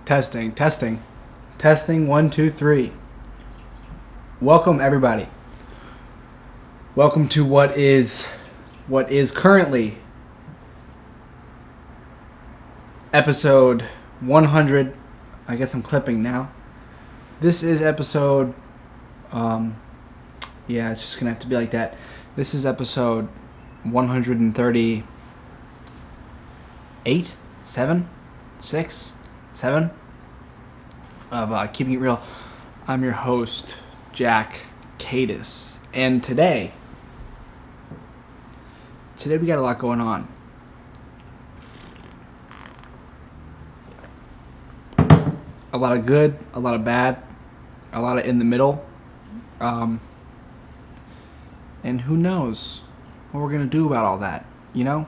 Testing 1 2 3. Welcome everybody. Welcome to what is currently episode 100. I guess I'm clipping now. This is episode it's just gonna have to be like that. This is episode 138, 7 of Keeping It Real. I'm your host, Kadis, and today we got a lot going on. A lot of good, a lot of bad, a lot of in the middle, and who knows what we're gonna do about all that, you know?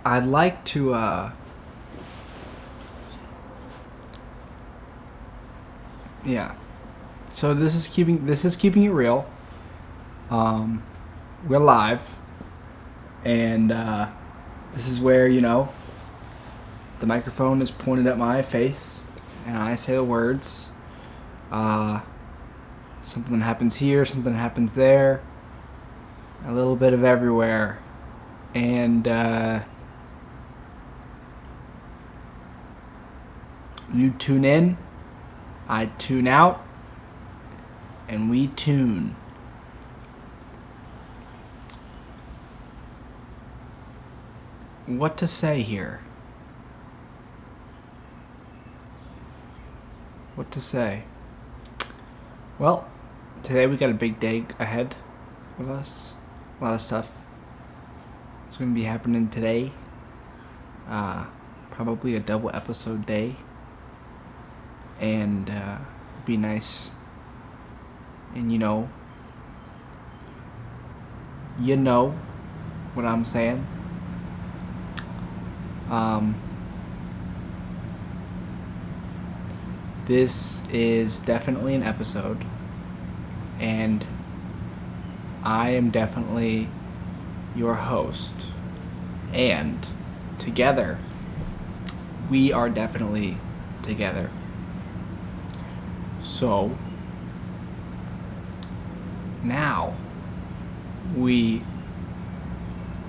I'd like to So this is keeping it real. We're live, and this is where, the microphone is pointed at my face and I say the words. Something happens here, something happens there, a little bit of everywhere, and you tune in, I tune out, and we tune. What to say here? What to say? Well, today we got a big day ahead of us. A lot of stuff is going to be happening today. Probably a double episode day. And be nice. And you know what I'm saying. This is definitely an episode, and I am definitely your host, and together we are definitely together. So now we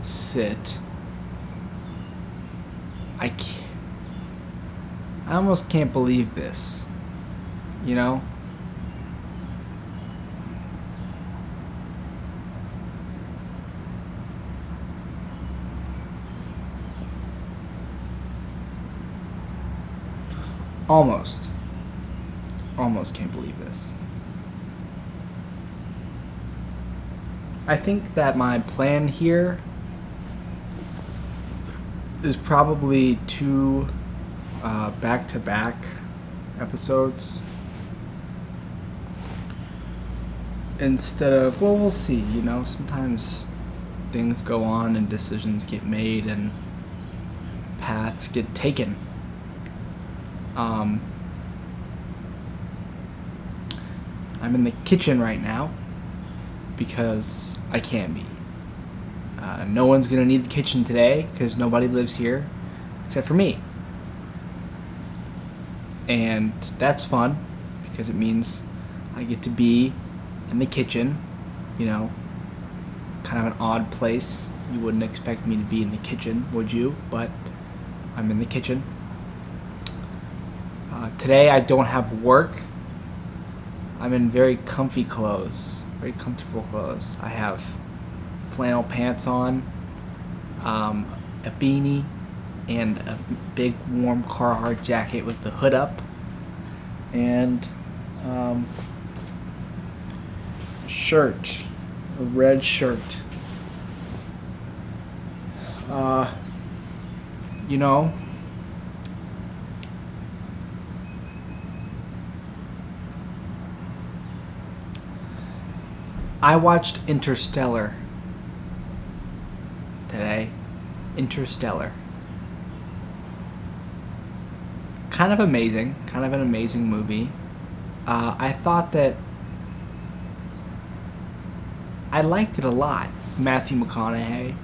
sit. I almost can't believe this, Almost can't believe this. I think that my plan here is probably 2 back-to-back episodes instead of, we'll see, sometimes things go on and decisions get made and paths get taken. I'm in the kitchen right now because I can be. No one's going to need the kitchen today because nobody lives here except for me. And that's fun because it means I get to be in the kitchen, kind of an odd place. You wouldn't expect me to be in the kitchen, would you? But I'm in the kitchen. Today I don't have work. I'm in very comfy clothes, very comfortable clothes. I have flannel pants on, a beanie, and a big warm Carhartt jacket with the hood up, and a shirt, a red shirt. I watched Interstellar today. Interstellar. Kind of an amazing movie. I thought that I liked it a lot. Matthew McConaughey.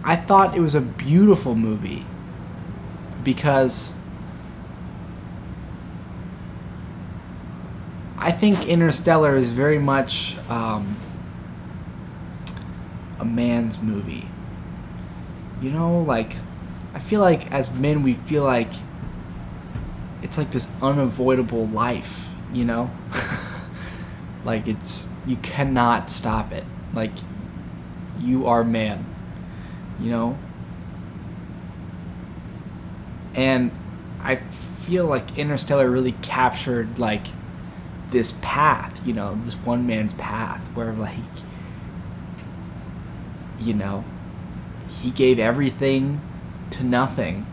I thought it was a beautiful movie because I think Interstellar is very much a man's movie. You know, like, I feel like as men we feel like it's like this unavoidable life, you know? Like, you cannot stop it. Like, you are man, you know? And I feel like Interstellar really captured, like, this path, you know, this one man's path where, like, you know, he gave everything to nothing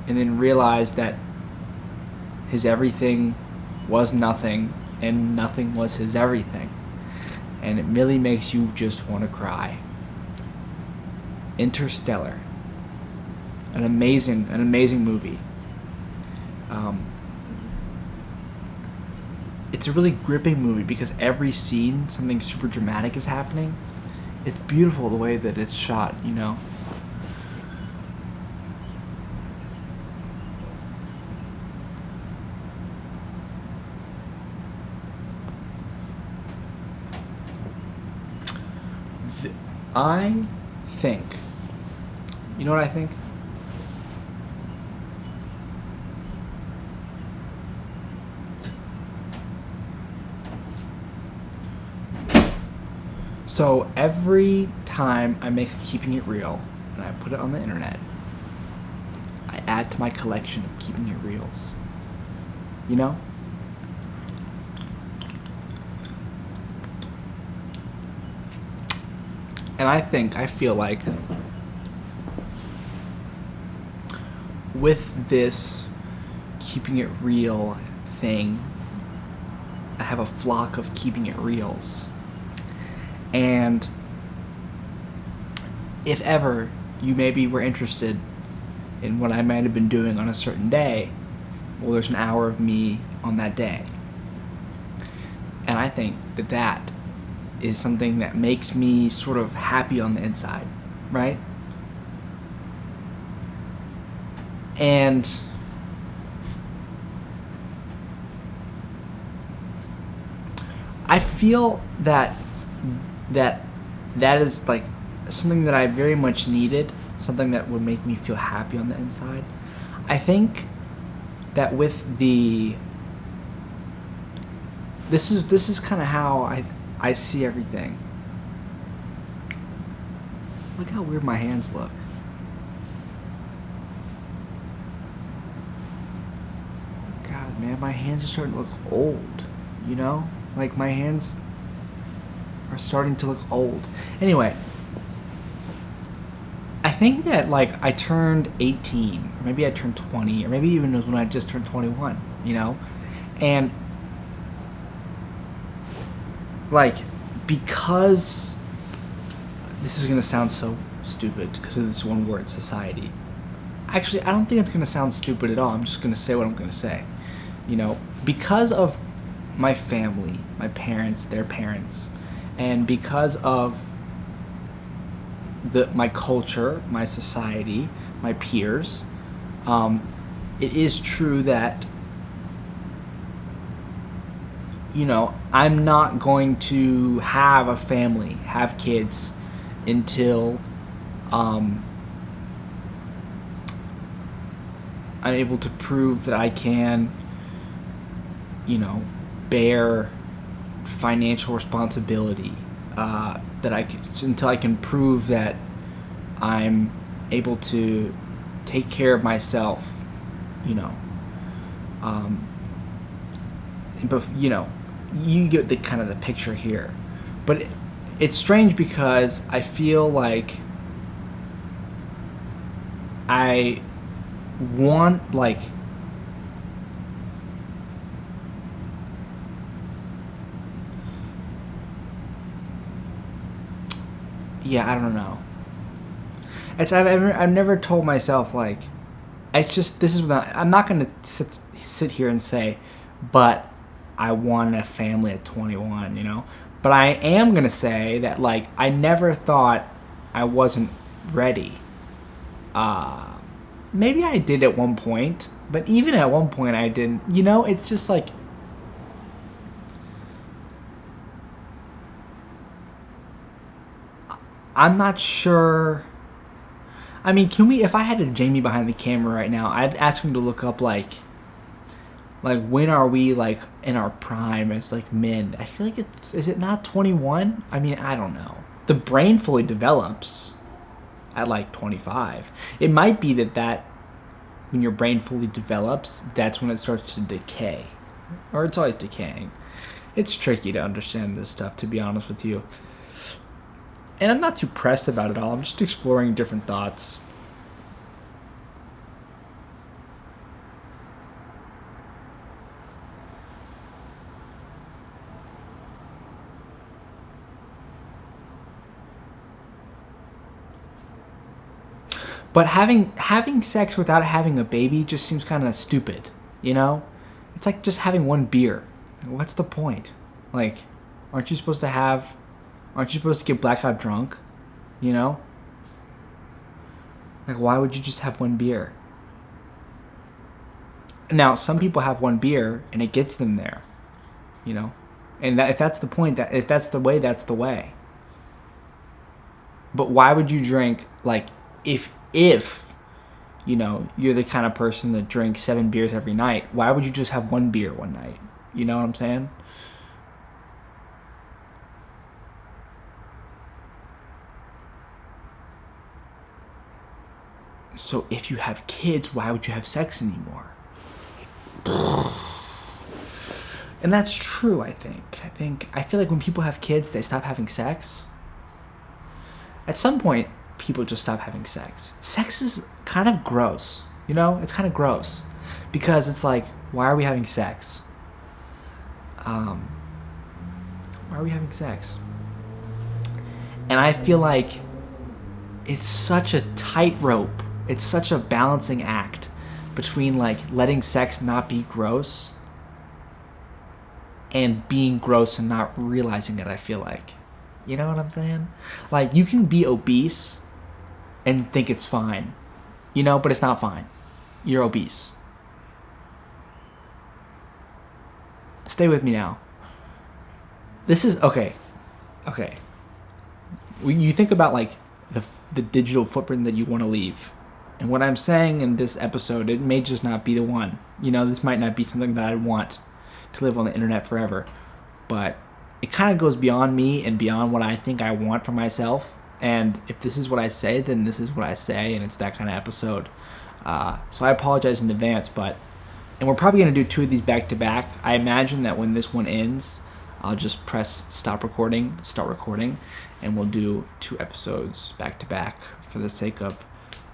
and then realized that his everything was nothing and nothing was his everything. And it really makes you just want to cry. Interstellar. An amazing movie. It's a really gripping movie because every scene, something super dramatic is happening. It's beautiful the way that it's shot, you know? I think, you know what I think? So every time I make a Keeping It Real and I put it on the internet, I add to my collection of Keeping It Reals. You know? And I feel like with this Keeping It Real thing, I have a flock of Keeping It Reals. And if ever you maybe were interested in what I might have been doing on a certain day, well, there's an hour of me on that day. And I think that is something that makes me sort of happy on the inside, right? And I feel that is like something that I very much needed, something that would make me feel happy on the inside. I think that with this is kind of how I see everything. Look how weird my hands look. God, man, my hands are starting to look old, you know? Like, my hands are starting to look old. Anyway, I think that, like, I turned 18, or maybe I turned 20, or maybe even it was when I just turned 21, you know? And, like, because this is going to sound so stupid because of this one word, society. Actually, I don't think it's going to sound stupid at all. I'm just going to say what I'm going to say. You know, because of my family, my parents, their parents, and because of my culture, my society, my peers, it is true that, you know, I'm not going to have a family, have kids until I'm able to prove that I can, you know, bear financial responsibility, until I can prove that I'm able to take care of myself, you know. But, you know, you get the kind of the picture here. But it's strange because I feel like I want, like, yeah, I don't know. I've never told myself, like, it's just, this is what I'm not going to sit here and say, but I wanted a family at 21, you know? But I am going to say that, like, I never thought I wasn't ready. Maybe I did at one point, but even at one point I didn't. You know, it's just like, I'm not sure. I mean, can we, if I had a Jamie behind the camera right now, I'd ask him to look up, like when are we, like, in our prime as, like, men? I feel like is it not 21? I mean, I don't know. The brain fully develops at, like, 25. It might be that when your brain fully develops, that's when it starts to decay. Or it's always decaying. It's tricky to understand this stuff, to be honest with you. And I'm not too pressed about it all. I'm just exploring different thoughts. But having sex without having a baby just seems kind of stupid, you know? It's like just having one beer. What's the point? Like, aren't you supposed to get blackout drunk, you know? Like, why would you just have one beer? Now, some people have one beer and it gets them there, you know? And if that's the point, if that's the way, that's the way. But why would you drink, like, if you know, you're the kind of person that drinks 7 beers every night, why would you just have one beer one night? You know what I'm saying? So if you have kids, why would you have sex anymore? And that's true, I think. I feel like when people have kids, they stop having sex. At some point, people just stop having sex. Sex is kind of gross, you know? It's kind of gross. Because it's like, why are we having sex? Why are we having sex? And I feel like it's such a tightrope. It's such a balancing act between, like, letting sex not be gross and being gross and not realizing it, I feel like. You know what I'm saying? Like, you can be obese and think it's fine, you know, but it's not fine. You're obese. Stay with me now. This is, okay. You think about, like, the digital footprint that you want to leave. And what I'm saying in this episode, it may just not be the one. You know, this might not be something that I want to live on the internet forever. But it kind of goes beyond me and beyond what I think I want for myself. And if this is what I say, then this is what I say, and it's that kind of episode. So I apologize in advance, and we're probably going to do 2 of these back to back. I imagine that when this one ends, I'll just press stop recording, start recording, and we'll do 2 episodes back to back for the sake of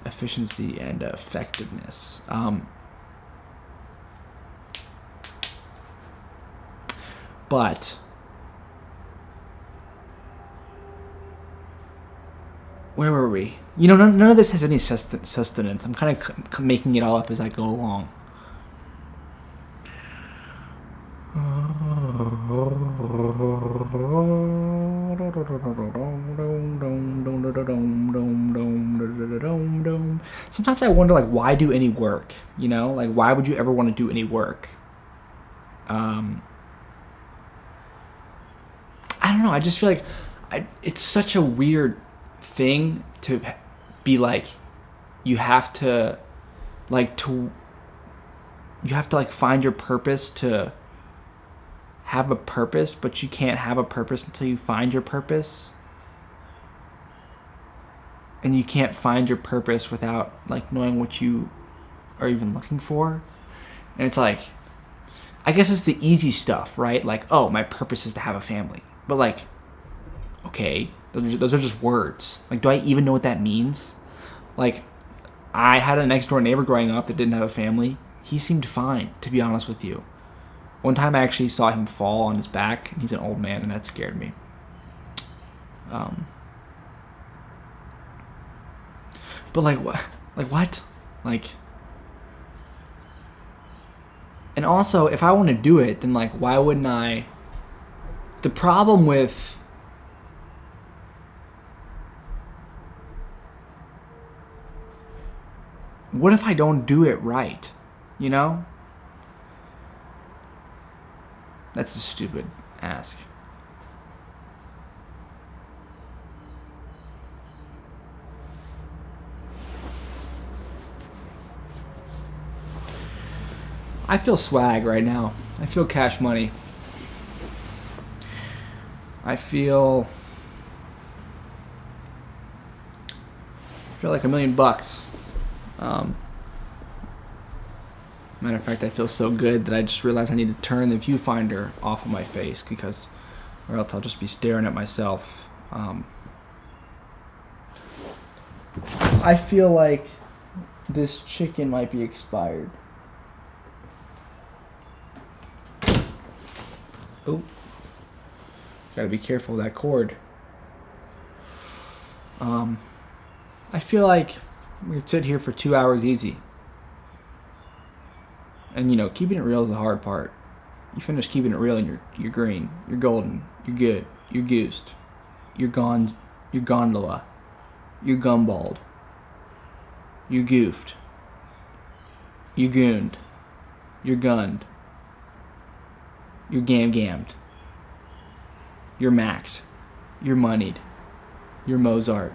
efficiency and effectiveness. But where were we? You know, none of this has any sustenance. I'm kind of making it all up as I go along. Sometimes I wonder, like, why do any work? You know, like, why would you ever want to do any work? I don't know. I just feel like it's such a weird thing to be like, you have to find your purpose to have a purpose, but you can't have a purpose until you find your purpose. And you can't find your purpose without, like, knowing what you are even looking for. And it's like, I guess it's the easy stuff, right? Like, oh, my purpose is to have a family. But, like, okay, those are just words. Like, do I even know what that means? Like, I had a next door neighbor growing up that didn't have a family. He seemed fine, to be honest with you. One time I actually saw him fall on his back, and he's an old man, and that scared me. But, like, what? Like, what? Like, And also, if I want to do it, then like, why wouldn't I? The problem with what if I don't do it right? You know? That's a stupid ask. I feel swag right now. I feel cash money. I feel like $1 million. Matter of fact, I feel so good that I just realized I need to turn the viewfinder off of my face, because, or else I'll just be staring at myself. I feel like this chicken might be expired. Oh, gotta be careful with that cord. I feel like we could sit here for 2 hours easy. And, you know, keeping it real is the hard part. You finish keeping it real and you're green, you're golden, you're good, you're goosed, you're gondola, you're gumballed, you're goofed, you're gooned, you're gunned, you're gammed, you're macked, you're moneyed, you're Mozart.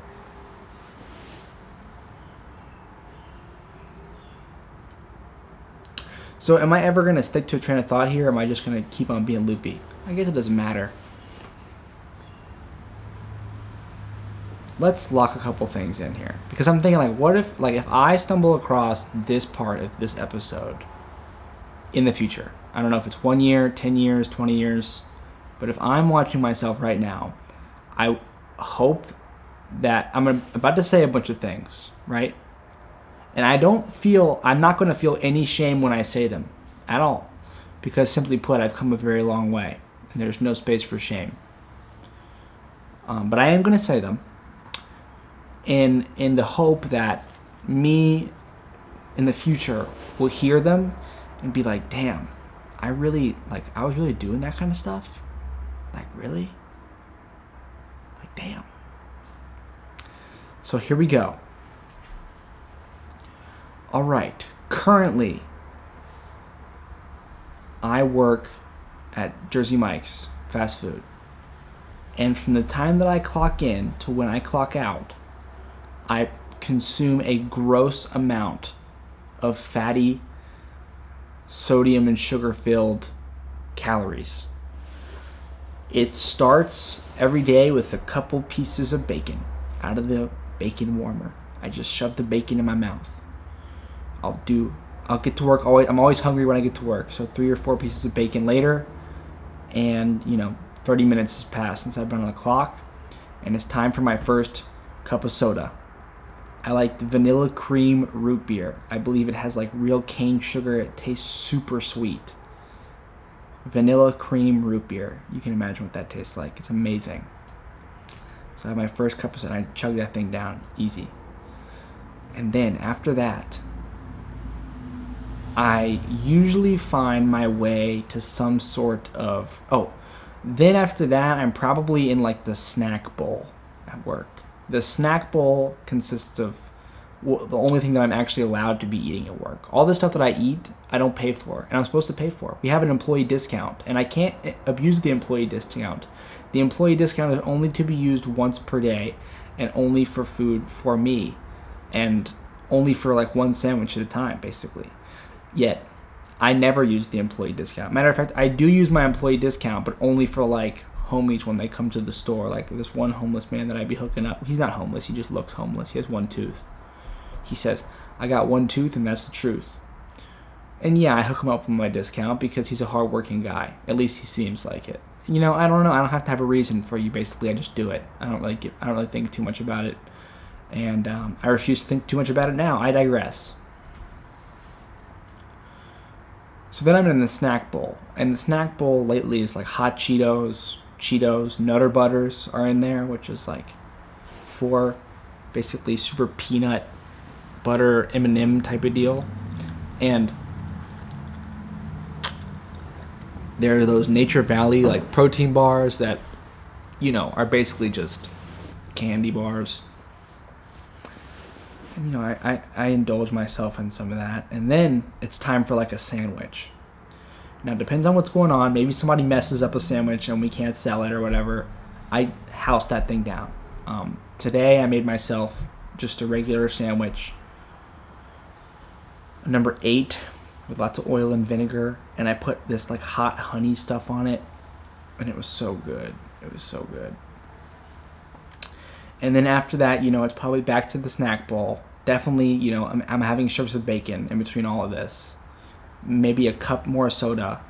So am I ever going to stick to a train of thought here, or am I just going to keep on being loopy? I guess it doesn't matter. Let's lock a couple things in here, because I'm thinking, like, what if I stumble across this part of this episode in the future? I don't know if it's 1 year, 10 years, 20 years, but if I'm watching myself right now, I hope that I'm about to say a bunch of things, right? And I'm not going to feel any shame when I say them at all, because simply put, I've come a very long way and there's no space for shame. But I am going to say them in the hope that me in the future will hear them and be like, damn, I was really doing that kind of stuff? Like, really? Like, damn. So here we go. All right, currently, I work at Jersey Mike's fast food. And from the time that I clock in to when I clock out, I consume a gross amount of fatty, sodium and sugar-filled calories. It starts every day with a couple pieces of bacon out of the bacon warmer. I just shove the bacon in my mouth. I'll get to work. I'm always hungry when I get to work. So 3 or 4 pieces of bacon later, and 30 minutes has passed since I've been on the clock, and it's time for my first cup of soda. I like the vanilla cream root beer. I believe it has like real cane sugar. It tastes super sweet. Vanilla cream root beer. You can imagine what that tastes like. It's amazing. So I have my first cup of soda, and I chug that thing down easy. And then after that, I usually find my way to some sort of... then after that, I'm probably in like the snack bowl at work. The snack bowl consists of the only thing that I'm actually allowed to be eating at work. All the stuff that I eat, I don't pay for, and I'm supposed to pay for. We have an employee discount, and I can't abuse the employee discount. The employee discount is only to be used once per day, and only for food for me, and only for like one sandwich at a time, basically. Yet, I never use the employee discount. Matter of fact, I do use my employee discount, but only for like homies when they come to the store. Like this one homeless man that I'd be hooking up. He's not homeless. He just looks homeless. He has one tooth. He says, I got one tooth and that's the truth. And yeah, I hook him up with my discount because he's a hardworking guy. At least he seems like it. I don't know. I don't have to have a reason for you. Basically, I just do it. I don't really think too much about it. And I refuse to think too much about it now. I digress. So then I'm in the snack bowl. And the snack bowl lately is like hot Cheetos, Nutter Butters are in there, which is like 4 basically super peanut butter M&M type of deal. And There are those Nature Valley like protein bars that, are basically just candy bars. And, I indulge myself in some of that. And then it's time for like a sandwich. Now, it depends on what's going on. Maybe somebody messes up a sandwich and we can't sell it or whatever. I house that thing down. Today, I made myself just a regular sandwich. Number 8 with lots of oil and vinegar. And I put this like hot honey stuff on it. And it was so good. It was so good. And then after that, it's probably back to the snack bowl. Definitely, I'm having strips of bacon in between all of this. Maybe a cup more soda,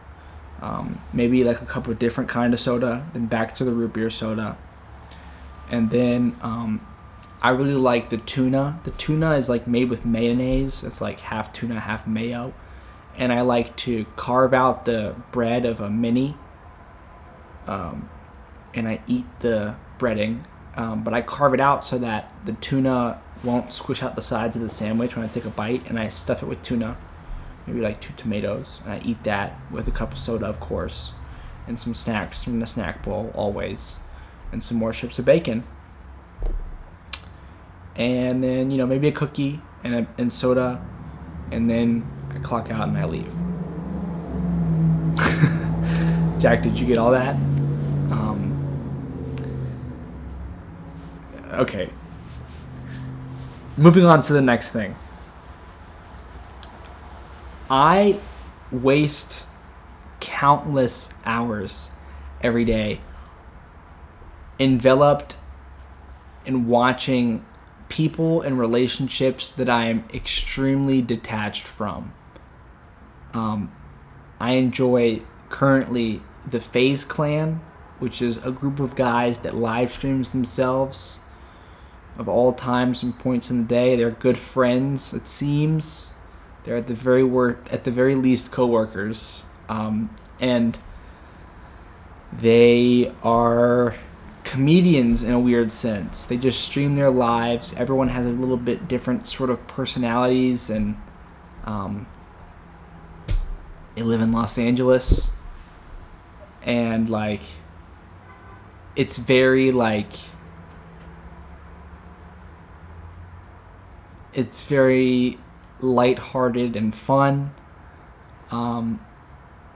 maybe like a cup of different kind of soda, then back to the root beer soda. And then I really like the tuna. The tuna is like made with mayonnaise. It's like half tuna, half mayo. And I like to carve out the bread of a mini, and I eat the breading. But I carve it out so that the tuna won't squish out the sides of the sandwich when I take a bite, and I stuff it with tuna. Maybe like 2 tomatoes, and I eat that with a cup of soda, of course, and some snacks from the snack bowl, always, and some more strips of bacon. And then, maybe a cookie and soda, and then I clock out and I leave. Jack, did you get all that? Okay. Moving on to the next thing. I waste countless hours every day enveloped in watching people and relationships that I am extremely detached from. I enjoy currently the FaZe Clan, which is a group of guys that live streams themselves of all times and points in the day. They're good friends, it seems. They're at the very least coworkers, and they are comedians in a weird sense. They just stream their lives. Everyone has a little bit different sort of personalities, and they live in Los Angeles, and like it's very like it's very lighthearted and fun,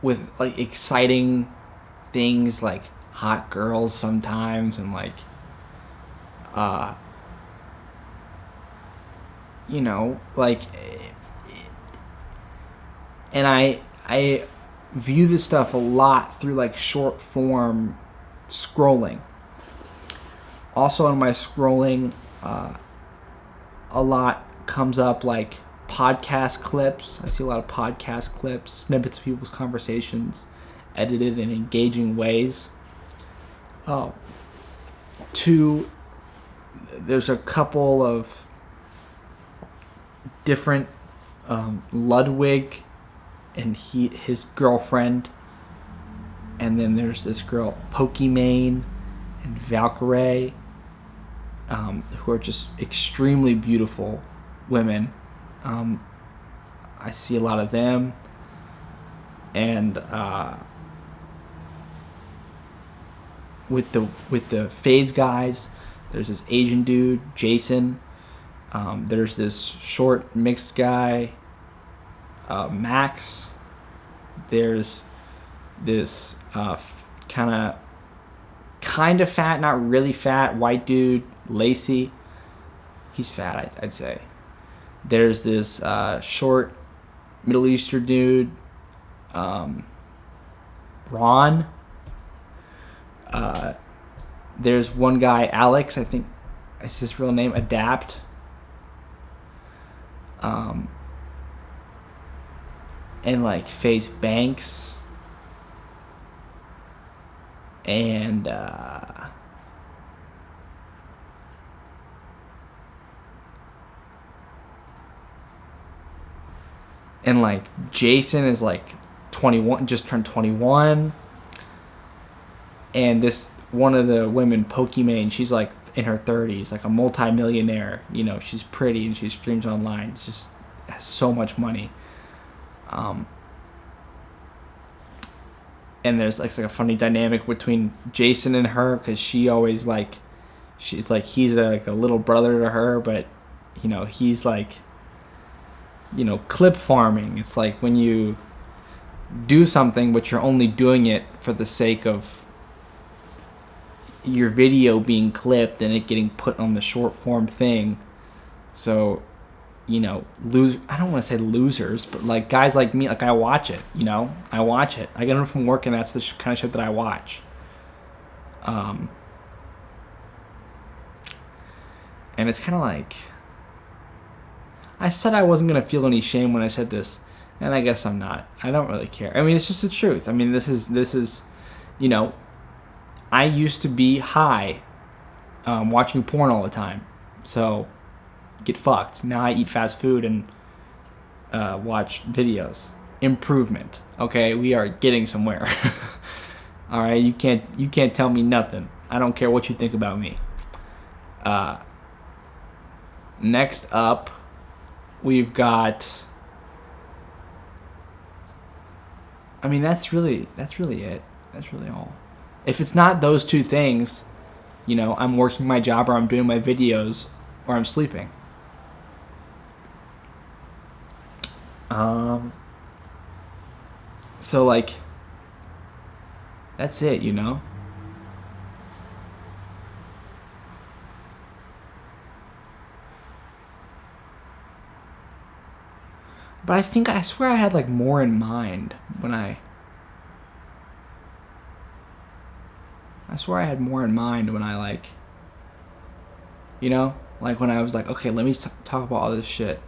with like exciting things like hot girls sometimes, and like like, and I view this stuff a lot through like short form scrolling. Also on my scrolling, a lot comes up like podcast clips. I see a lot of podcast clips, snippets of people's conversations, edited in engaging ways. There's a couple of different Ludwig and his girlfriend, and then there's this girl Pokimane and Valkyrie, who are just extremely beautiful women. I see a lot of them, and with the FaZe guys, there's this Asian dude, Jason. There's this short mixed guy, Max. There's this kind of fat, not really fat, white dude, Lacey. He's fat, I'd say. There's this short Middle Eastern dude, Ron. There's one guy, Alex, I think it's his real name, Adapt. And like FaZe Banks. And like Jason is like 21, just turned 21. And this one of the women, Pokimane, she's like in her 30s, like a multi-millionaire. She's pretty and she streams online. She just has so much money. and there's like a funny dynamic between Jason and her, because she always like, she's like, he's like a little brother to her, but you know, he's like, you know, clip farming. It's like when you do something but you're only doing it for the sake of your video being clipped and it getting put on the short form thing. So, you know, I don't want to say losers, but like guys like me, like I watch it, you know, I watch it. I get home from work and that's the kind of shit that I watch. And it's kind of like, I said I wasn't going to feel any shame when I said this, and I guess I'm not. I don't really care. I mean, it's just the truth. I mean, this is, you know, I used to be high, watching porn all the time. So, get fucked. Now I eat fast food and watch videos. Improvement. Okay, we are getting somewhere. All right, you can't tell me nothing. I don't care what you think about me. Next up, we've got. I mean, that's really it. That's really all. If it's not those two things, you know, I'm working my job or I'm doing my videos or I'm sleeping. So like, that's it, you know? But I swear I had like more in mind when I like, you know, like when I was like, okay, let me talk about all this shit.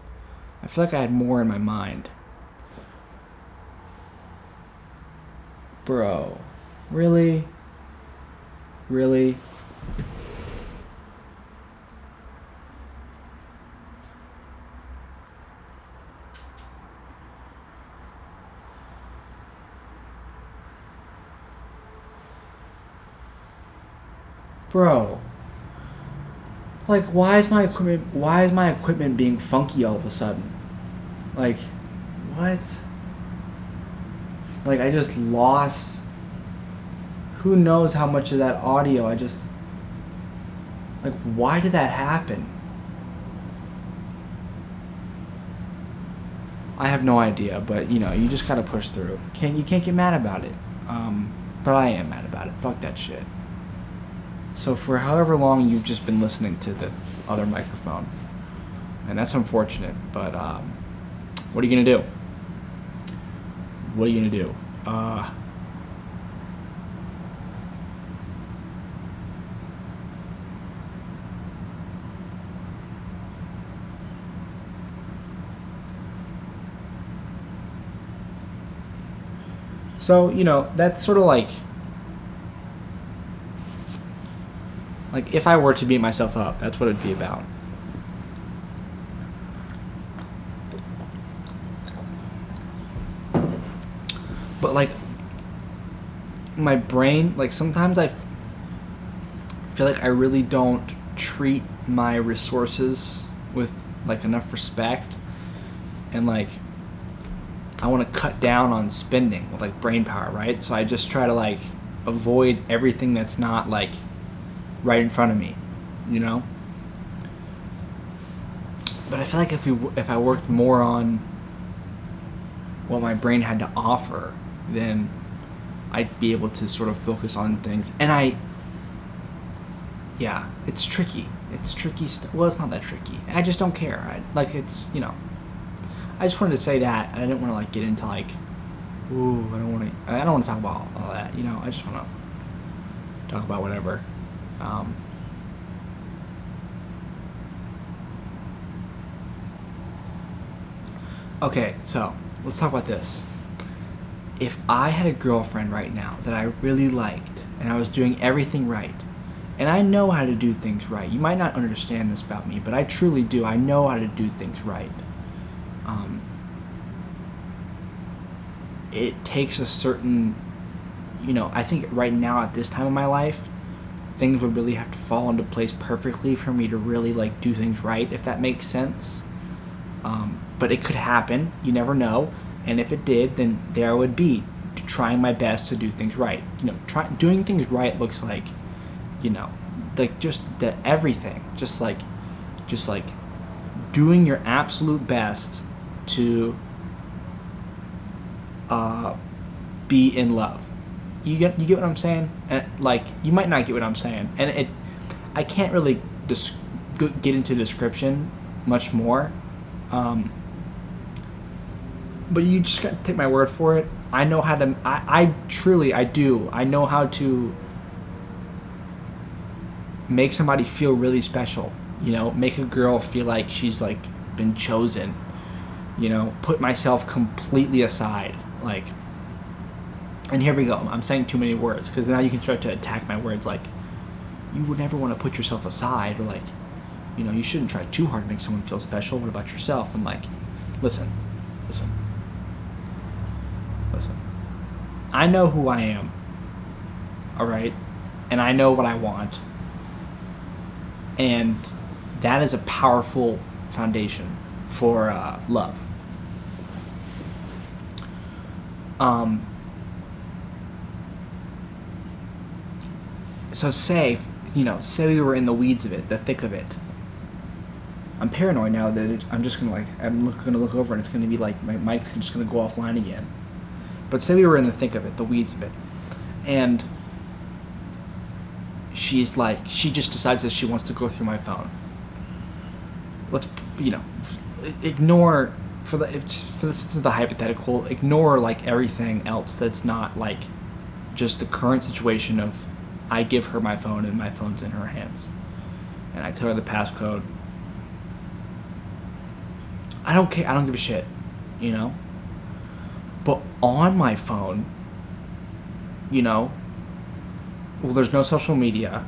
I feel like I had more in my mind. Bro, really? Really? Bro, like, why is my equipment being funky all of a sudden? Like, what? Like, I just lost, who knows how much of that audio like, why did that happen? I have no idea, but, you know, you just gotta push through. You can't get mad about it. But I am mad about it. Fuck that shit. So for however long you've just been listening to the other microphone, and that's unfortunate, but what are you gonna do? What are you gonna do? So, you know, that's sort of like if I were to beat myself up, that's what it'd be about. But like, my brain, like sometimes I feel like I really don't treat my resources with like enough respect, and like I want to cut down on spending with like brain power, right? So I just try to like avoid everything that's not like right in front of me, you know? But I feel like if I worked more on what my brain had to offer, then I'd be able to sort of focus on things. And it's tricky. It's tricky. Well, it's not that tricky. I just don't care. It's, you know, I just wanted to say that, and I didn't want to like get into like, ooh, I don't want to talk about all that, you know. I just want to talk about whatever. Okay, so let's talk about this. If I had a girlfriend right now that I really liked and I was doing everything right, and I know how to do things right. You might not understand this about me, but I truly do. I know how to do things right. It takes a certain, you know, I think right now at this time of my life, things would really have to fall into place perfectly for me to really like do things right, if that makes sense. But it could happen. You never know. And if it did, then there I would be trying my best to do things right. Doing things right looks like, like just everything, just like doing your absolute best to be in love. You get what I'm saying? And like, you might not get what I'm saying, and I can't really get into description much more. But you just got to take my word for it. I know how to. I truly do. I know how to make somebody feel really special. Make a girl feel like she's like been chosen. Put myself completely aside. Like, and here we go. I'm saying too many words, because now you can start to attack my words. Like, you would never want to put yourself aside, or like, you shouldn't try too hard to make someone feel special. What about yourself? And like, listen. I know who I am. All right, and I know what I want, and that is a powerful foundation for love. So say we were in the weeds of it, the thick of it. I'm paranoid now that I'm gonna look over and it's gonna be like my mic's just gonna go offline again. But say we were in the thick of it, the weeds of it, and she just decides that she wants to go through my phone. Let's ignore for the sense of the hypothetical, ignore like everything else that's not like just the current situation of I give her my phone and my phone's in her hands, and I tell her the passcode. I don't care. I don't give a shit, But on my phone, well, there's no social media.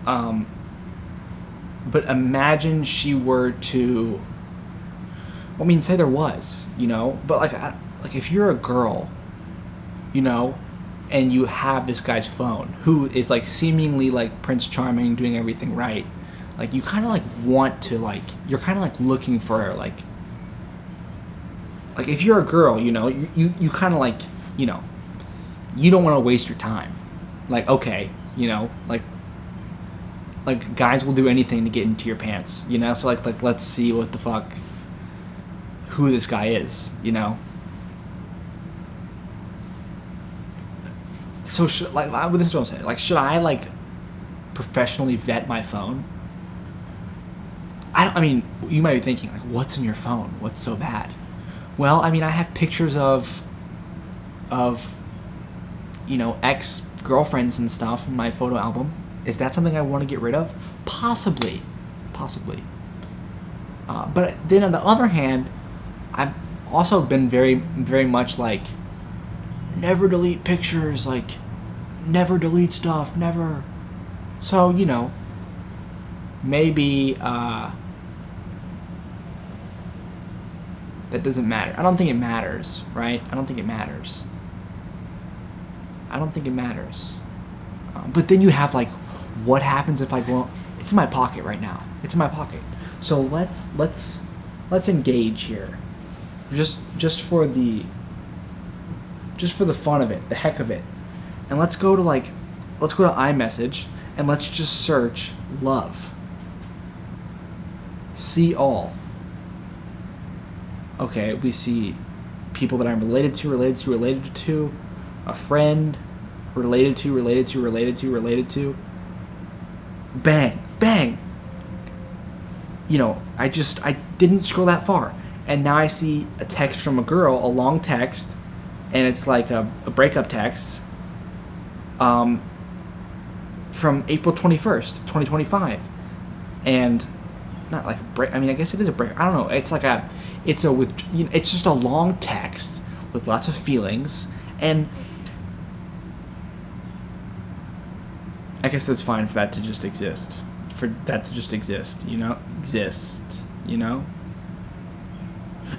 But imagine she were to. Say there was, But like if you're a girl, and you have this guy's phone who is like seemingly like Prince Charming, doing everything right. Like, you kind of like want to like, you're kind of like looking for her, like if you're a girl, you kind of like, you don't want to waste your time. Like, okay, like guys will do anything to get into your pants, so like let's see what the fuck, who this guy is, So this is what I'm saying. Like, should I like professionally vet my phone? I mean, you might be thinking, like, what's in your phone? What's so bad? Well, I have pictures of ex-girlfriends and stuff in my photo album. Is that something I want to get rid of? Possibly. But then on the other hand, I've also been very, very much like, never delete pictures, like, never delete stuff, never. So, maybe that doesn't matter. I don't think it matters, right? I don't think it matters. But then you have like, what happens if I go? It's in my pocket right now. It's in my pocket. So let's engage here, just for the fun of it, the heck of it, and let's go to iMessage and let's just search love. See all. Okay, we see people that I'm related to, a friend, related to. Bang, bang. I didn't scroll that far. And now I see a text from a girl, a long text, and it's like a breakup text from April 21st, 2025. And not like a break. I guess it is a break. I don't know. It's just a long text with lots of feelings, and I guess it's fine for that to just exist.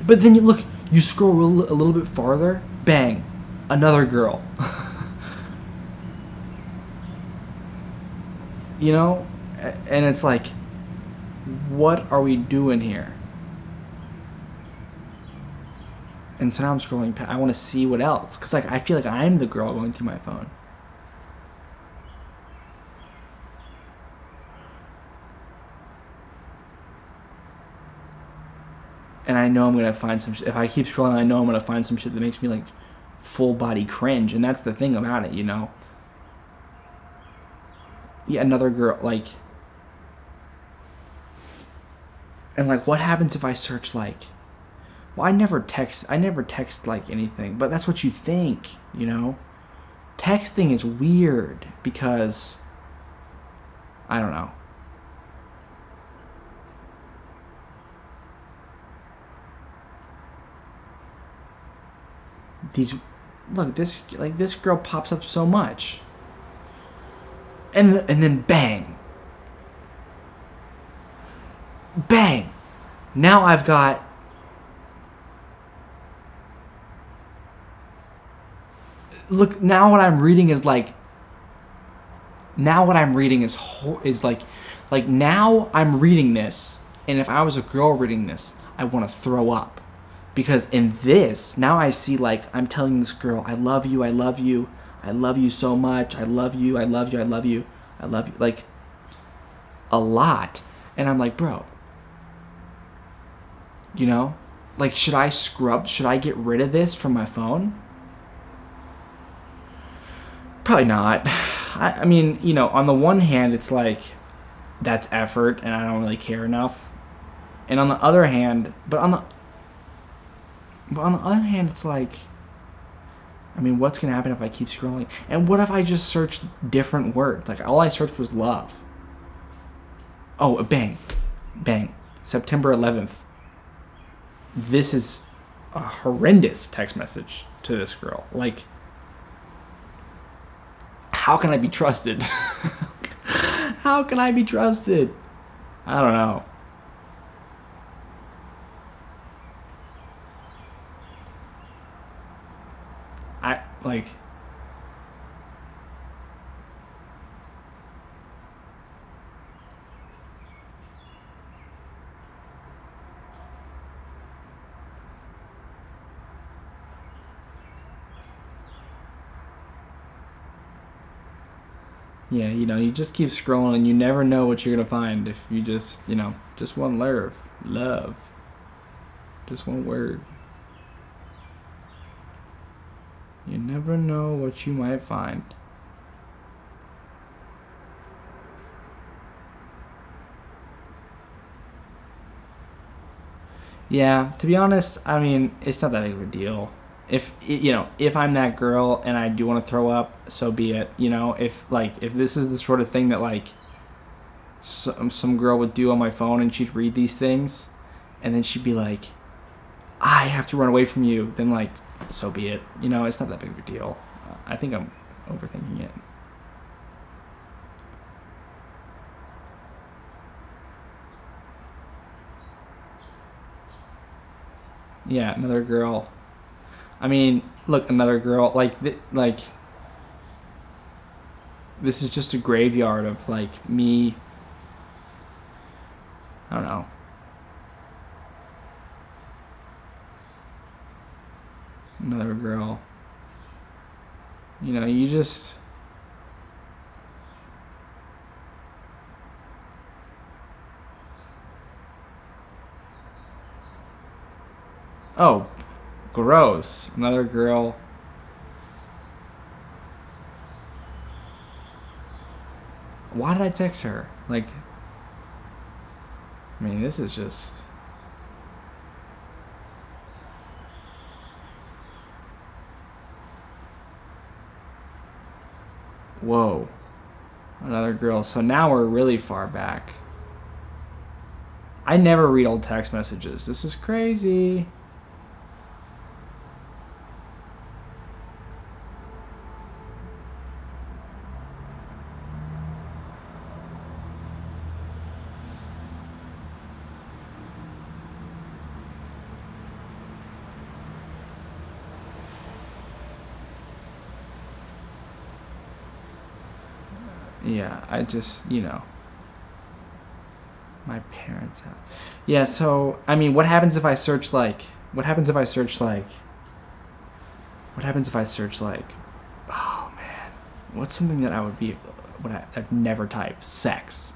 But then you scroll a little bit farther, bang, another girl. And it's like, what are we doing here? And so now I'm scrolling past. I want to see what else. Because, like, I feel like I'm the girl going through my phone. And I know I'm going to find some shit. If I keep scrolling, I know I'm going to find some shit that makes me, like, full body cringe. And that's the thing about it, you know? Yeah, another girl, like... And, like, what happens if I search, like... Well, I never text, like, anything. But that's what you think, you know? Texting is weird because... I don't know. This girl pops up so much. And then bang. Bang. Now I've got... Look, now what I'm reading is like... Now what I'm reading is like... Like, now I'm reading this, and if I was a girl reading this, I want to throw up. Because in this, now I see, like, I'm telling this girl, I love you, I love you, I love you so much, I love you, I love you, I love you, I love you, like, a lot. And I'm like, bro, you know? Like, should I get rid of this from my phone? Probably not. I mean, you know, on the one hand, it's like, that's effort, and I don't really care enough. And on the other hand, But on the other hand, it's like, I mean, what's going to happen if I keep scrolling? And what if I just searched different words? Like, all I searched was love. Oh, bang. Bang. September 11th. This is a horrendous text message to this girl. Like, how can I be trusted? How can I be trusted? I don't know. Like, yeah, you know, you just keep scrolling and you never know what you're going to find if you just, you know, just one love, just one word. You never know what you might find. Yeah, to be honest, I mean, it's not that big of a deal. If I'm that girl and I do want to throw up, so be it. You know, if this is the sort of thing that, like, some girl would do on my phone and she'd read these things and then she'd be like, I have to run away from you, then, like, so be it. You know, it's not that big of a deal. I think I'm overthinking it. Yeah, another girl. I mean, look, another girl. Like, this is just a graveyard of, like, me. I don't know. Another girl. You know, you just... Oh, gross. Another girl. Why did I text her? Like, I mean, this is just... Whoa. Another girl. So now we're really far back. I never read old text messages. This is crazy. Yeah, I just, you know, my parents' house. Yeah, so, I mean, what happens if I search, like, What happens if I search like, oh man, what's something that I'd never type? Sex.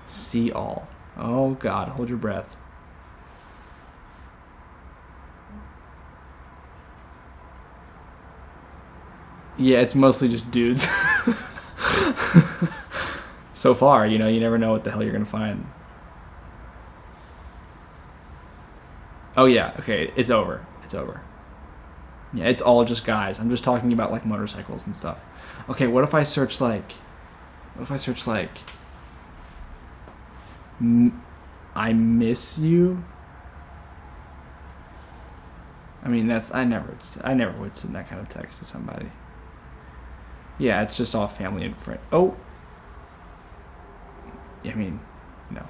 See all. Oh God, hold your breath. Yeah, it's mostly just dudes. So far, you never know what the hell you're gonna find. Oh yeah, okay, it's over. Yeah, it's all just guys. I'm just talking about like motorcycles and stuff. Okay, what if I search like I miss you? I mean, I never would send that kind of text to somebody. Yeah, it's just all family and friends. Oh. I mean, no.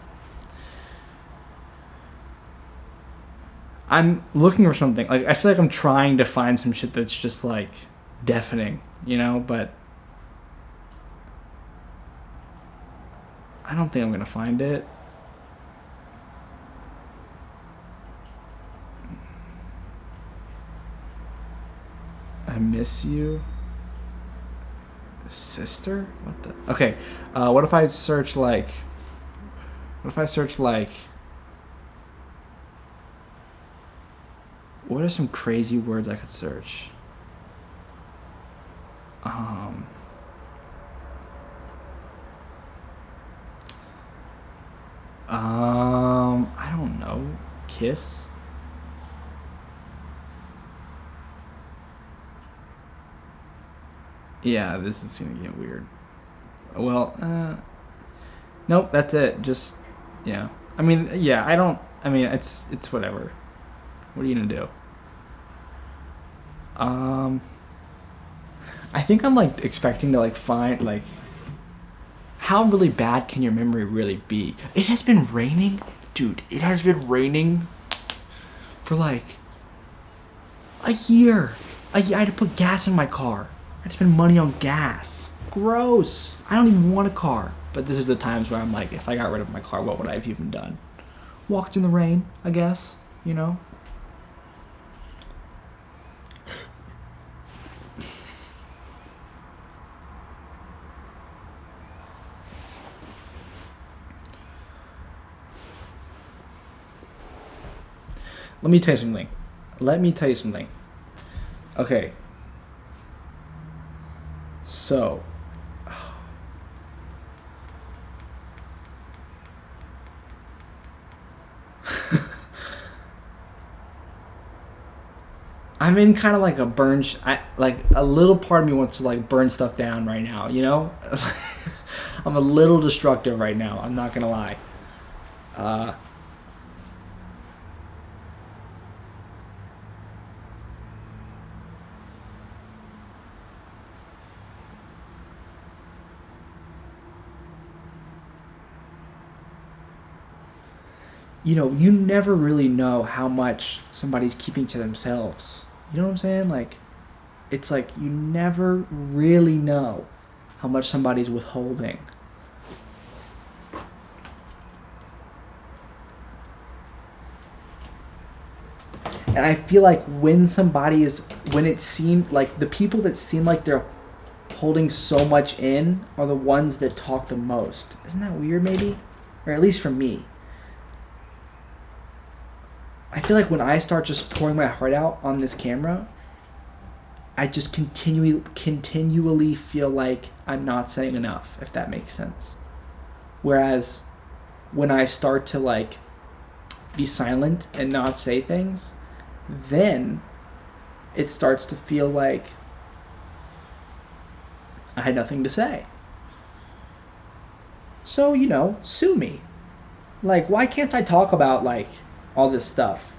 I'm looking for something. Like, I feel like I'm trying to find some shit that's just like deafening, but I don't think I'm gonna find it. I miss you. Sister? What the? Okay. What if I search like? What are some crazy words I could search? I don't know. Kiss? Yeah, this is gonna get weird. Well, nope, that's it. Just, yeah. I mean, yeah, it's whatever. What are you gonna do? I think I'm like expecting to like find like, how really bad can your memory really be? It has been raining, dude. It has been raining for like a year. I had to put gas in my car. I had to spend money on gas. Gross. I don't even want a car. But this is the times where I'm like, if I got rid of my car, what would I have even done? Walked in the rain, I guess, Let me tell you something. Okay. So. I'm in kind of like a like a little part of me wants to like burn stuff down right now, I'm a little destructive right now. I'm not gonna lie. You never really know how much somebody's keeping to themselves. You know what I'm saying? Like, it's like you never really know how much somebody's withholding. And I feel like when it seemed like the people that seem like they're holding so much in are the ones that talk the most. Isn't that weird, maybe? Or at least for me. I feel like when I start just pouring my heart out on this camera, I just continually feel like I'm not saying enough, if that makes sense. Whereas when I start to like be silent and not say things, then it starts to feel like I had nothing to say. So, sue me. Like, why can't I talk about like all this stuff?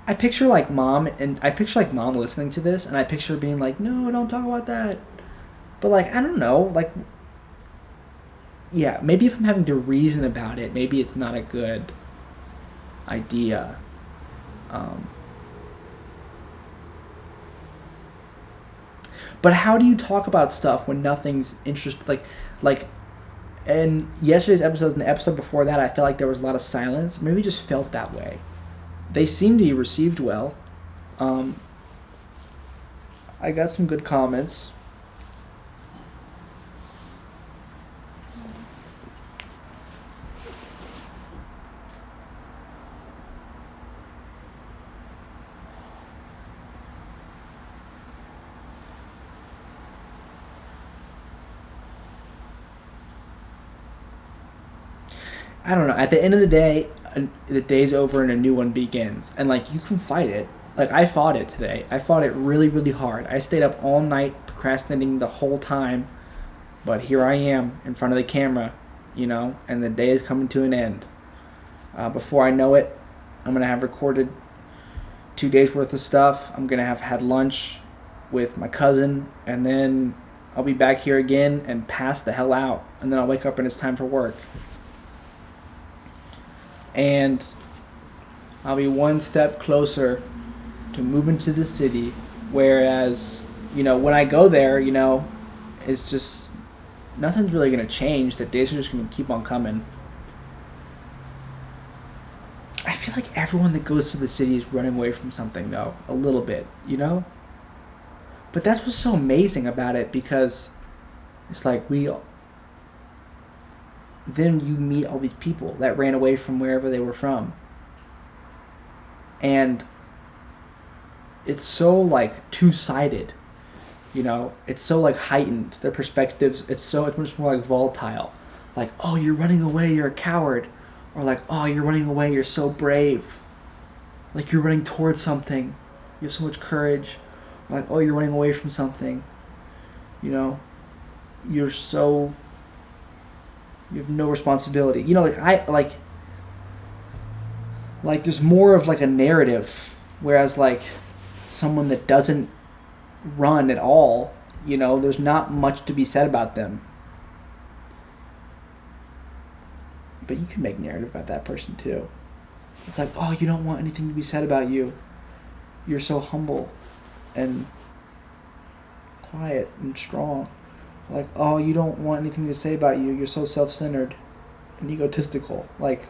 I picture like mom listening to this, and I picture her being like, no, don't talk about that. But like, I don't know, like, yeah, maybe if I'm having to reason about it, maybe it's not a good idea. But how do you talk about stuff when nothing's interesting? Like, in yesterday's episodes and the episode before that, I felt like there was a lot of silence. Maybe it just felt that way. they seem to be received well. I got some good comments. I don't know. At the end of the day, the day's over and a new one begins. And, like, you can fight it. Like, I fought it today. I fought it really, really hard. I stayed up all night procrastinating the whole time. But here I am in front of the camera, and the day is coming to an end. Before I know it, I'm going to have recorded 2 days worth of stuff. I'm going to have had lunch with my cousin. And then I'll be back here again and pass the hell out. And then I'll wake up and it's time for work. And I'll be one step closer to moving to the city. Whereas, when I go there, it's just, nothing's really going to change. The days are just going to keep on coming. I feel like everyone that goes to the city is running away from something, though, a little bit, But that's what's so amazing about it, because it's like then you meet all these people that ran away from wherever they were from. And it's so, like, two-sided, It's so, like, heightened. Their perspectives, it's much more, like, volatile. Like, oh, you're running away, you're a coward. Or, like, oh, you're running away, you're so brave. Like, you're running towards something. You have so much courage. Or, like, oh, you're running away from something. You have no responsibility. Like there's more of, like, a narrative, whereas, like, someone that doesn't run at all, there's not much to be said about them. But you can make narrative about that person too. It's like, oh, you don't want anything to be said about you. You're so humble and quiet and strong. Like, oh, you don't want anything to say about you. You're so self-centered and egotistical. Like,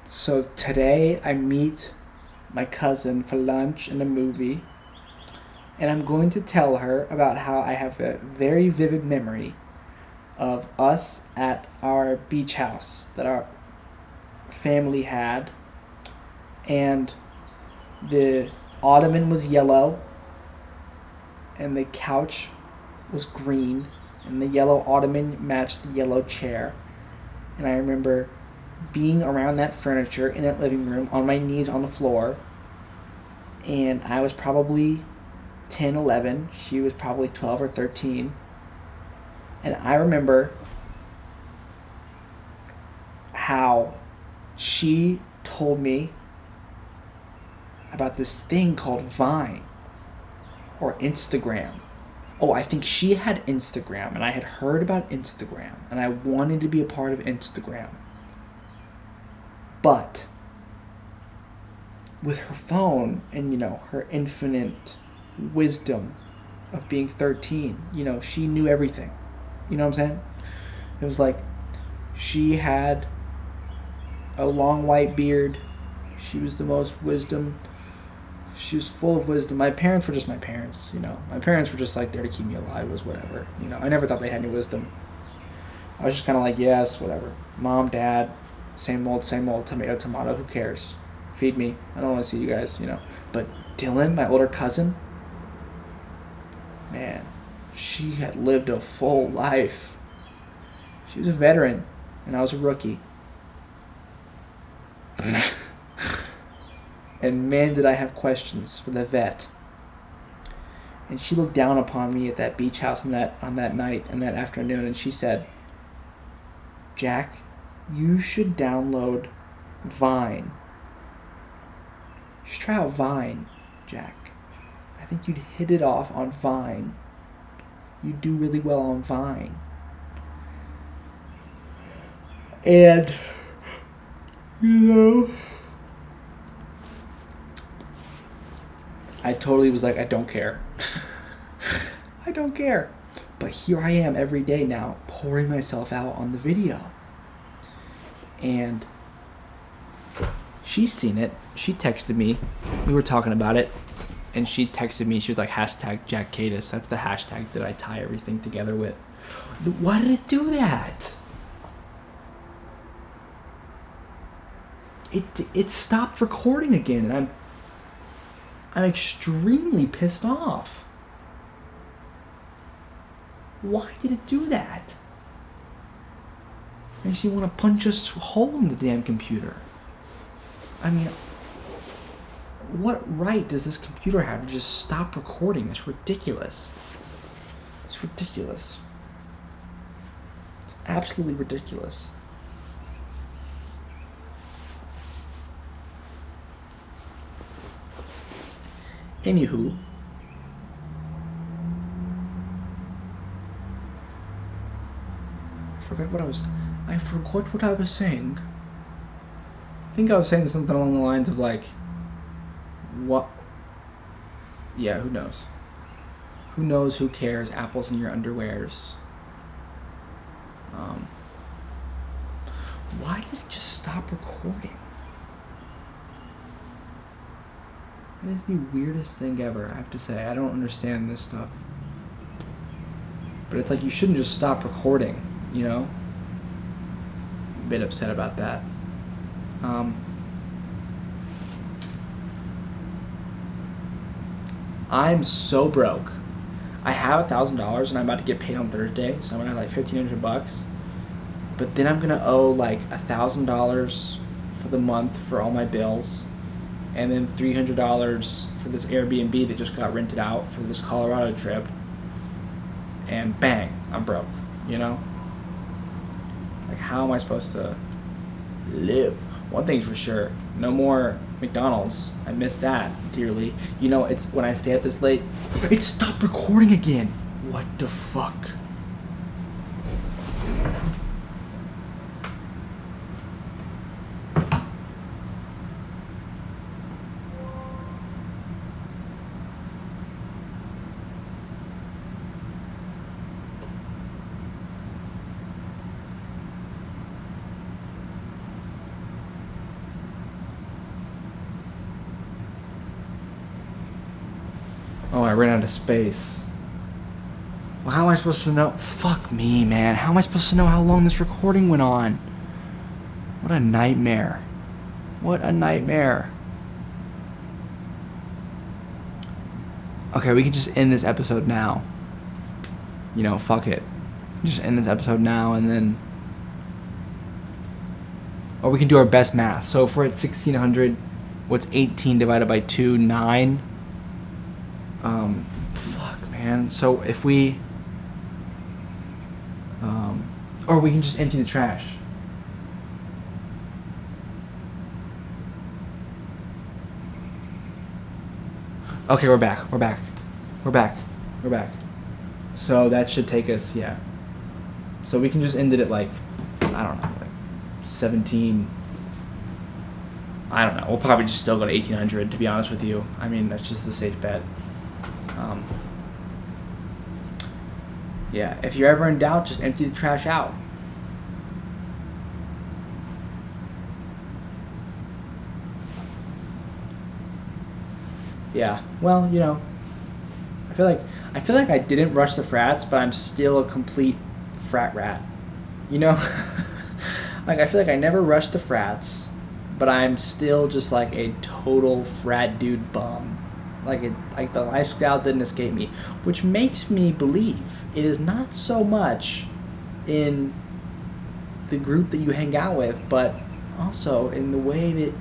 so today I meet my cousin for lunch and a movie, and I'm going to tell her about how I have a very vivid memory of us at our beach house that our family had, and the ottoman was yellow and the couch was green, and the yellow ottoman matched the yellow chair. And I remember being around that furniture in that living room on my knees on the floor, and I was probably 10, 11. She was probably 12 or 13. And I remember how she told me about this thing called Vine or Instagram. Oh, I think she had Instagram, and I had heard about Instagram, and I wanted to be a part of Instagram. But with her phone and, her infinite wisdom of being 13, she knew everything. You know what I'm saying? It was like she had a long white beard. She was the most wisdom. She was full of wisdom. My parents were just my parents, My parents were just, like, there to keep me alive. It was whatever, I never thought they had any wisdom. I was just kind of like, yes, whatever. Mom, Dad, Same old, tomato, tomato, who cares? Feed me. I don't want to see you guys, But Dylan, my older cousin, man, she had lived a full life. She was a veteran, and I was a rookie. And man, did I have questions for the vet. And she looked down upon me at that beach house on that night and that afternoon, and she said, Jack, you should download Vine. You should try out Vine, Jack. I think you'd hit it off on Vine. You'd do really well on Vine. And, I totally was like, I don't care. I don't care. But here I am every day now, pouring myself out on the video. And she's seen it. She texted me. We were talking about it. And she texted me. She was like, hashtag jackkadis. That's the hashtag that I tie everything together with. Why did it do that? It stopped recording again. And I'm extremely pissed off. Why did it do that? Makes you want to punch a hole in the damn computer. I mean, what right does this computer have to just stop recording? It's ridiculous. It's ridiculous. It's absolutely ridiculous. Anywho, I forgot what I was saying. I think I was saying something along the lines of like, what? Yeah, who knows? Who knows? Who cares? Apples in your underwears. Why did it just stop recording? That is the weirdest thing ever, I have to say. I don't understand this stuff. But it's like you shouldn't just stop recording, A bit upset about that. I'm so broke. I have $1,000 and I'm about to get paid on Thursday, so I'm gonna have like $1,500. But then I'm gonna owe like $1,000 for the month for all my bills, and then $300 for this Airbnb that just got rented out for this Colorado trip. And bang, I'm broke. Like, how am I supposed to live? One thing's for sure, no more McDonald's. I miss that dearly. It's when I stay up this late, it stopped recording again. What the fuck? Oh, I ran out of space. Well, how am I supposed to know? Fuck me, man. How am I supposed to know how long this recording went on? What a nightmare. What a nightmare. Okay, we can just end this episode now. Fuck it. Just end this episode now and then... Or we can do our best math. So if we're at 1,600, what's 18 divided by 2? 9? Fuck, man. So if we... or we can just empty the trash. Okay, we're back. So that should take us, yeah. So we can just end it at like, I don't know, like 17. I don't know. We'll probably just still go to 1,800, to be honest with you. I mean, that's just the safe bet. Yeah, if you're ever in doubt, just empty the trash out. Yeah, well, I feel like I didn't rush the frats, but I'm still a complete frat rat. Like, I feel like I never rushed the frats, but I'm still just like a total frat dude bum. Like the lifestyle didn't escape me, which makes me believe it is not so much in the group that you hang out with, but also in the way that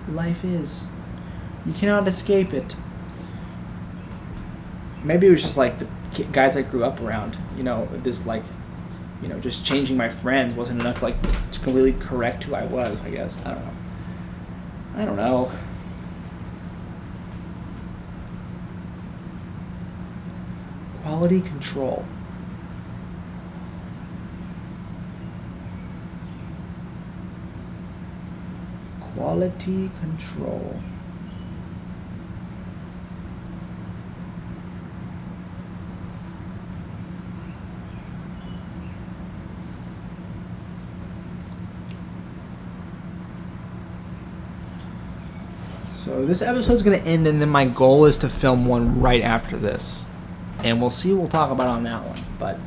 life is. You cannot escape it. Maybe it was just like the guys I grew up around. This like, just changing my friends wasn't enough to like to completely correct who I was. I guess I don't know. Quality control. Quality control. So this episode's going to end, and then my goal is to film one right after this. And we'll see what we'll talk about on that one. But,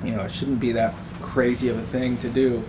it shouldn't be that crazy of a thing to do.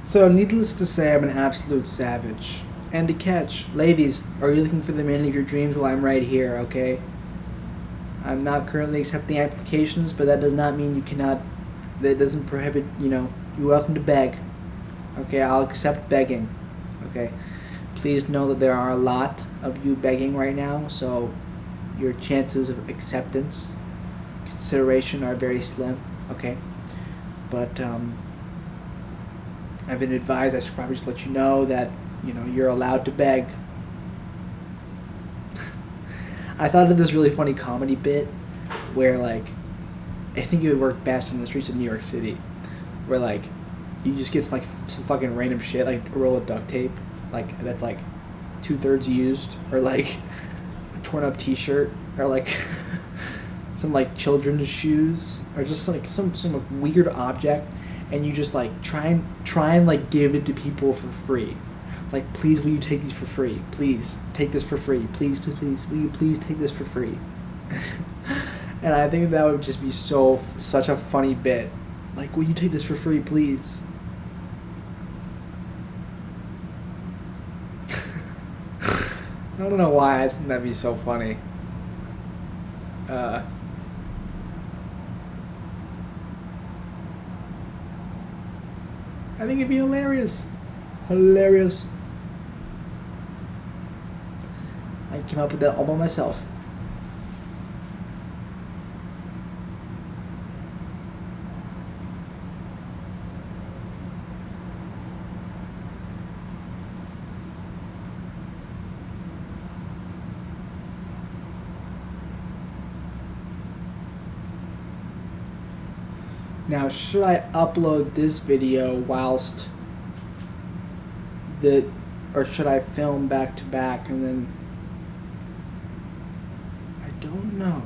So, needless to say, I'm an absolute savage. And to catch, ladies, are you looking for the man of your dreams? Well, I'm right here, okay? I'm not currently accepting applications, but that does not mean you cannot, that doesn't prohibit, you're welcome to beg. Okay, I'll accept begging. Okay? Please know that there are a lot of you begging right now, so your chances of acceptance, consideration are very slim, okay? But, I've been advised I should probably just let you know that, you're allowed to beg. I thought of this really funny comedy bit where, like, I think it would work best on the streets of New York City, where, like, you just get, like, some fucking random shit, like a roll of duct tape, like, that's, like, 2/3 used, or, like, a torn up t-shirt, or, like, some, like, children's shoes, or just, like, some like, weird object, and you just like try and like give it to people for free. Like, please, will you take these for free? Please take this for free. Please, will you please take this for free? And I think that would just be such a funny bit. Like, will you take this for free, please? I don't know why I think that'd be so funny. I think it'd be hilarious. Hilarious. I came up with that all by myself. Now, should I upload this video or should I film back to back and then, I don't know.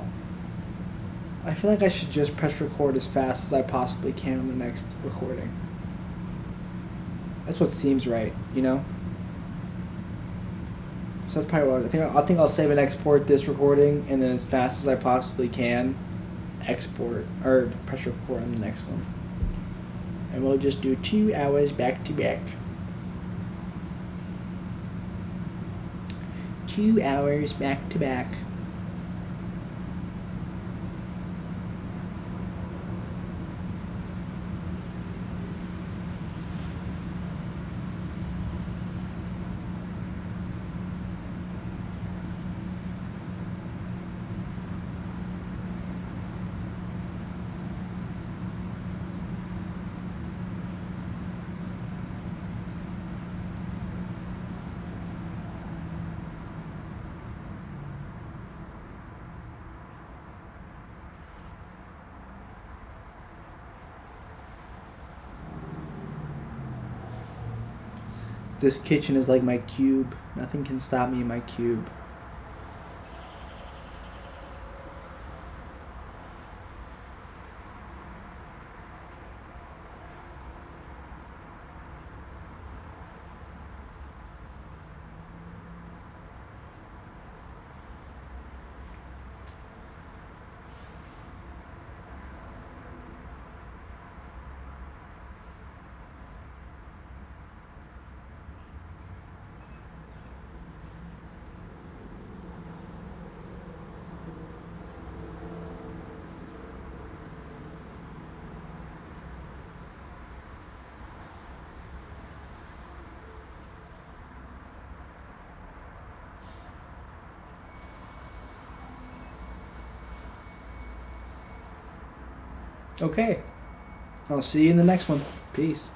I feel like I should just press record as fast as I possibly can on the next recording. That's what seems right, So that's probably what I think I'll save and export this recording, and then as fast as I possibly can, export or press record on the next one, and we'll just do 2 hours back to back. 2 hours back to back. This kitchen is like my cube. Nothing can stop me in my cube. Okay. I'll see you in the next one. Peace.